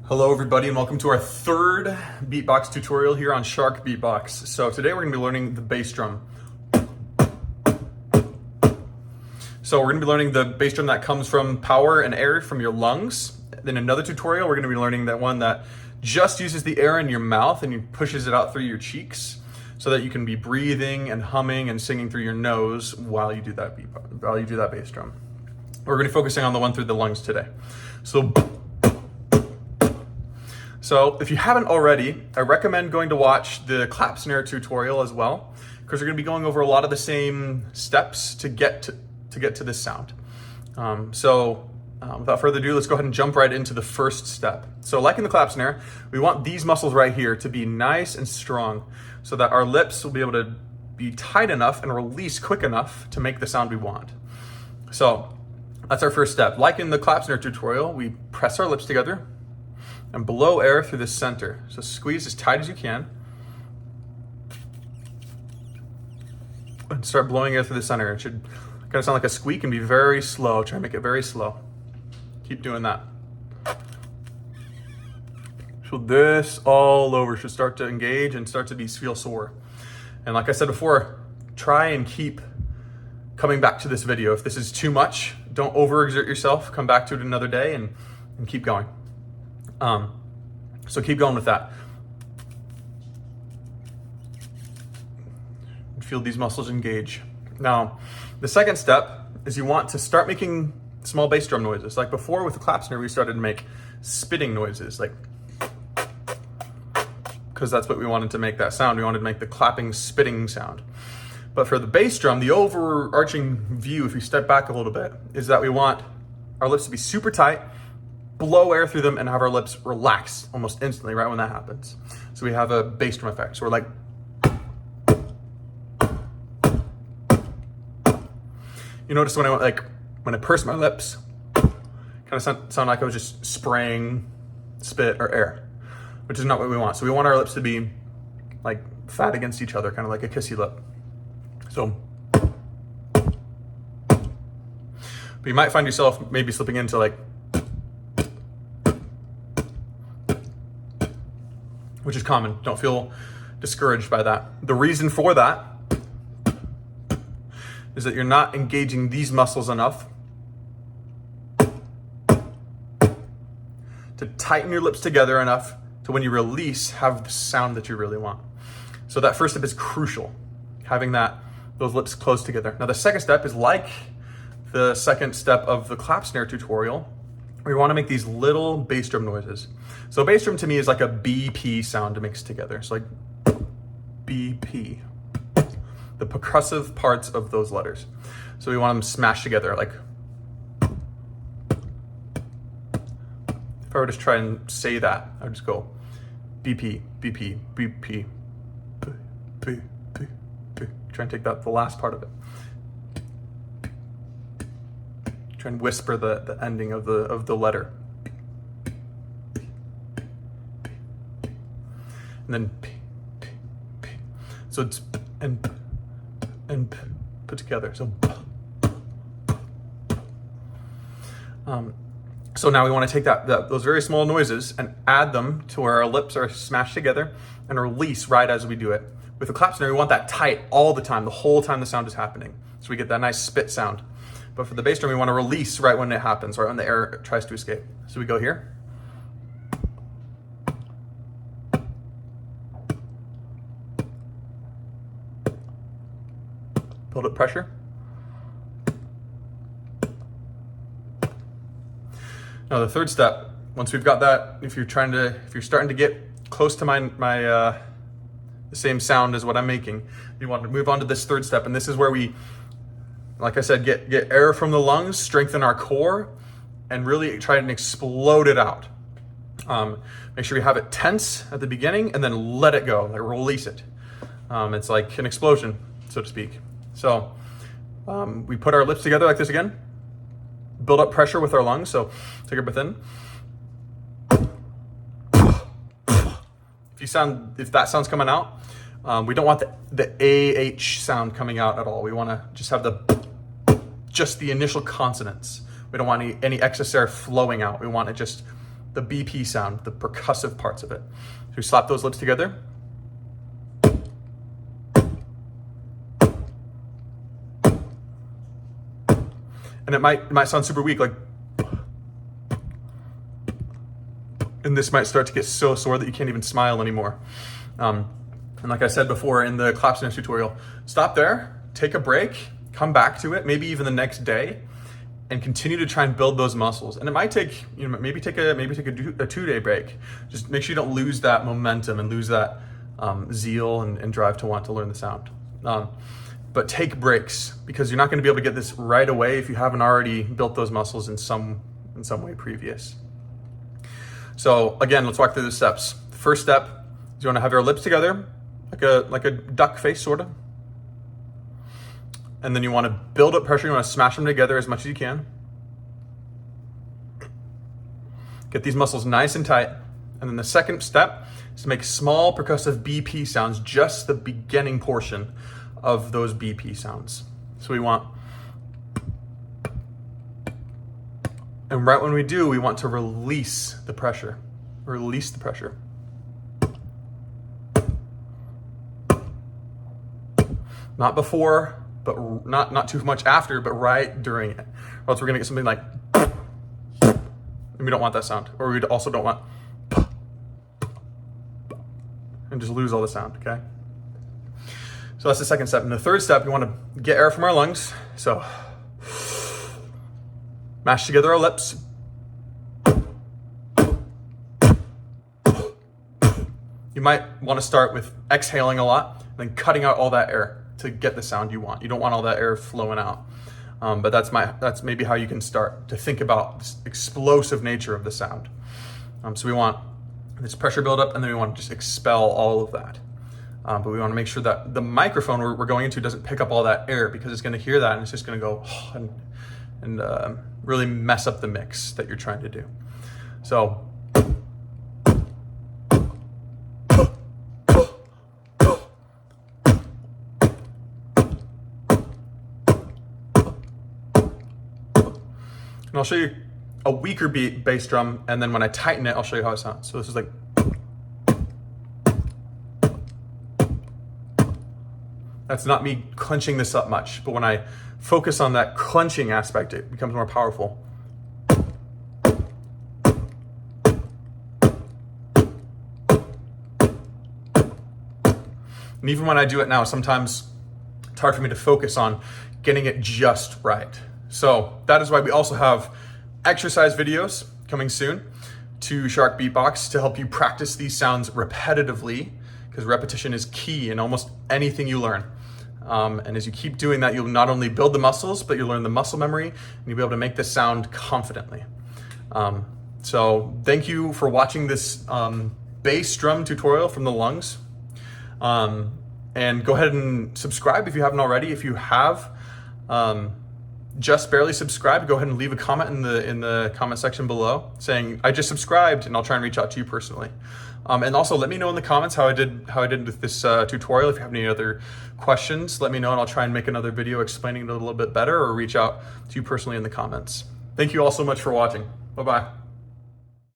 Hello everybody and welcome to our third beatbox tutorial here on Shark Beatbox. So today we're going to be learning the bass drum. So we're going to be learning the bass drum that comes from power and air from your lungs. Then another tutorial we're going to be learning that one that just uses the air in your mouth and you pushes it out through your cheeks so that you can be breathing and humming and singing through your nose while you do that bass drum. We're going to be focusing on the one through the lungs today. So if you haven't already, I recommend going to watch the clap snare tutorial as well, because we're going to be going over a lot of the same steps to get to this sound. Without further ado, let's go ahead and jump right into the first step. So like in the clap snare, we want these muscles right here to be nice and strong so that our lips will be able to be tight enough and release quick enough to make the sound we want. So that's our first step. Like in the clap snare tutorial, we press our lips together and blow air through the center. So squeeze as tight as you can and start blowing air through the center. It should kind of sound like a squeak and be very slow. Try and make it very slow. Keep doing that. So this all over should start to engage and start to feel sore. And like I said before, try and keep coming back to this video. If this is too much, don't overexert yourself. Come back to it another day and keep going. So keep going with that. Feel these muscles engage. Now, the second step is you want to start making small bass drum noises. Like before with the clap snare, we started to make spitting noises, like, because that's what we wanted to make that sound. We wanted to make the clapping, spitting sound. But for the bass drum, the overarching view, if we step back a little bit, is that we want our lips to be super tight, blow air through them, and have our lips relax almost instantly right when that happens. So we have a bass drum effect. So we're like, you notice when I purse my lips, kind of sound like I was just spraying spit or air, which is not what we want. So we want our lips to be like fat against each other, kind of like a kissy lip. So, but you might find yourself maybe slipping into like, which is common. Don't feel discouraged by that. The reason for that is that you're not engaging these muscles enough to tighten your lips together enough to when you release, have the sound that you really want. So that first step is crucial, having those lips close together. Now the second step is like the second step of the clap snare tutorial. We want to make these little bass drum noises. So bass drum to me is like a BP sound to mix together. So like BP, the percussive parts of those letters. So we want them smashed together. Like if I were to try and say that, I would just go BP, BP, BP, B, B, B, B. Try and take the last part of it. Try and whisper the ending of the letter. And then P, P, P. So it's P and P and P put together. So so now we want to take those very small noises and add them to where our lips are smashed together and release right as we do it. With the clap snare, we want that tight all the time, the whole time the sound is happening. So we get that nice spit sound. But for the bass drum, we want to release right when it happens, right when the air tries to escape. So we go here. Build up pressure. Now the third step, once we've got that, if you're starting to get close to the same sound as what I'm making, you want to move on to this third step, and this is where we, like I said, get air from the lungs, strengthen our core, and really try and explode it out. Make sure we have it tense at the beginning and then let it go, like release it. It's like an explosion, so to speak. So we put our lips together like this again, build up pressure with our lungs. So take a breath in. If that sound's coming out, we don't want the AH sound coming out at all. We want to just have the initial consonants. We don't want any excess air flowing out. We want it just the BP sound, the percussive parts of it. So we slap those lips together. And it might sound super weak, like, and this might start to get so sore that you can't even smile anymore. And like I said before in the clapsonance tutorial, stop there, take a break, come back to it, maybe even the next day, and continue to try and build those muscles. And it might take, maybe take a 2-day break. Just make sure you don't lose that momentum and lose that zeal and drive to want to learn the sound. But take breaks, because you're not going to be able to get this right away if you haven't already built those muscles in some way previous. So again, let's walk through the steps. The first step is you want to have your lips together, like a duck face sort of. And then you want to build up pressure. You want to smash them together as much as you can. Get these muscles nice and tight. And then the second step is to make small percussive BP sounds, just the beginning portion of those BP sounds. So we want, and right when we do, we want to release the pressure. Release the pressure. Not before, but not too much after, but right during it. Or else we're gonna get something like, and we don't want that sound. Or we also don't want, and just lose all the sound, okay? So that's the second step. And the third step, we want to get air from our lungs. So mash together our lips. You might want to start with exhaling a lot, and then cutting out all that air to get the sound you want. You don't want all that air flowing out. But that's maybe how you can start to think about this explosive nature of the sound. So we want this pressure buildup, and then we want to just expel all of that. But we want to make sure that the microphone we're going into doesn't pick up all that air, because it's going to hear that and it's just going to go and really mess up the mix that you're trying to do. So and I'll show you a weaker bass drum, and then when I tighten it, I'll show you how it sounds. So this is like, that's not me clenching this up much, but when I focus on that clenching aspect, it becomes more powerful. And even when I do it now, sometimes it's hard for me to focus on getting it just right. So that is why we also have exercise videos coming soon to Shark Beatbox to help you practice these sounds repetitively, because repetition is key in almost anything you learn. And as you keep doing that, you'll not only build the muscles, but you'll learn the muscle memory, and you'll be able to make this sound confidently. So thank you for watching this bass drum tutorial from the lungs. And go ahead and subscribe if you haven't already. If you have just barely subscribed, go ahead and leave a comment in the comment section below saying, I just subscribed, and I'll try and reach out to you personally. And also let me know in the comments how I did with this tutorial. If you have any other questions, let me know, and I'll try and make another video explaining it a little bit better, or reach out to you personally in the comments. Thank you all so much for watching. Bye-bye.